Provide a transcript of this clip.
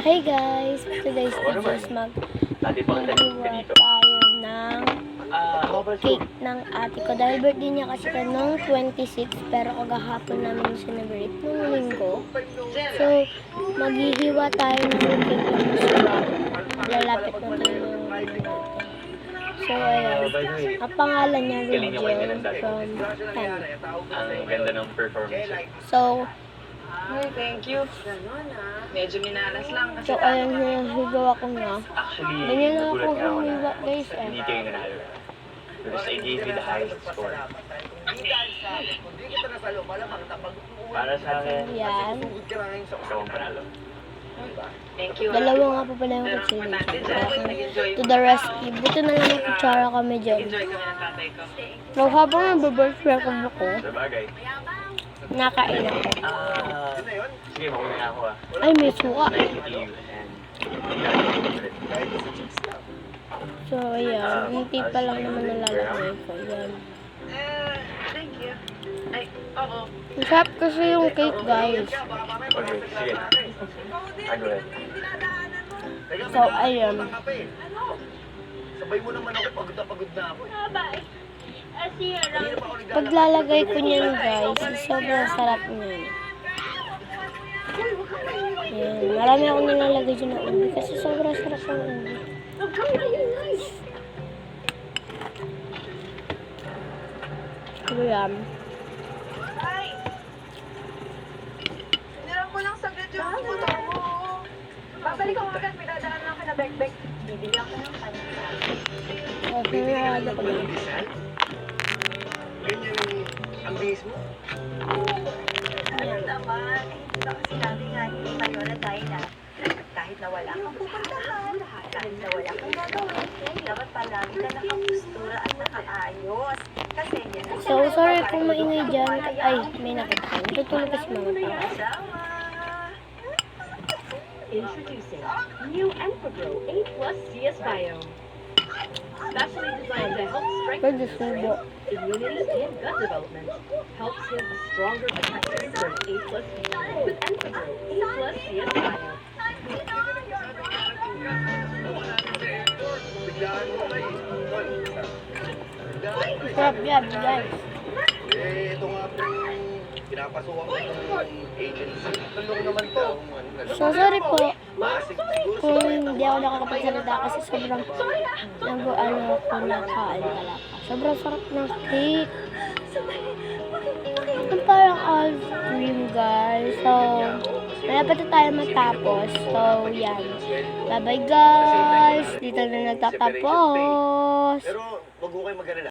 Hey guys! Today's video is maghiwa tayo ng cake ng ate ko. Dahil birthday niya kasi ka nung 26, pero kagahapon namin celebrate nung linggo. So, maghihiwa tayo ng cake ng masarap. Lalapit na tayo ng natin. So, ayan. Ang pangalan niya, Rugel from Pen. Ang ganda ng performance. So, Thank you. Medyo minalas lang kasi so ayan, higawa ko na. Actually, Ganyan na nagulat ako nga ako na humiwa, guys. hindi kayo nanalo. Because I gave you the highest score. Para sa akin, Yan. ikaw ang panalo. Thank you. Dalawa nga po pala yung kutsili. To the rescue. Buti na lang may kutsara kami dyan. Enjoy kami ng tatay ko. So habang nababirthday ko, Sa bagay. nakain ako. Sige, mauna nga ako ah. Ay, may suka. Nice meeting you and So ayan, hindi pa lang naman nalalagay ko. Yan. Thank you. Ay, oo. Masarap kasi yung cake, guys. okay, sige. Go ahead. So ayan. Sabay mo naman ako, pagod na ako. Paglalagay ko niyan, guys, sobrang sarap niyan. Yan. Marami akong nilalagay dyan ng ubi kasi sobrang sarap ng ubi. So yan. Sinirap ko lang saglit yung motor mo. Babalik ako agad, may dadaan lang ka na bek-bek. Bibili ako ng kanya. Okay, nalala ko na. Ganyan ang bihis mo. Ayun naman. Ito kasi namin nga, hindi tayo na tayo na. Kahit na wala kang pupuntahan, kahit na wala kang gagawin, dapat palagi ka nakapostura at nakaayos. Kasi yan ang So, sorry kung maingay dyan. Ay, may nakita. Natutulog kasi mama pa. asawa. Introducing new Enfagrow 8 Plus CS Bio. Specially designed to help strengthen Pwede subo. immunity and gut development. Helps give a stronger protection for 8 Plus with Enfagrow 8 Plus CS Bio. Biglaan mo kay Tol. Sarap yan, guys. Ito nga po yung pinapasukan ko ng agency. Tulong naman to. So, sorry po Masig siguro kung hindi ako nakakapagsalita kasi sobrang nag-ano ko nakain talaga. Sobrang sarap ng cake. Ang parang ice cream, guys. So, malapit na tayo matapos. So, yan. Bye-bye, guys. Dito na nagtatapos. Pero wag ko kayo mag-alala.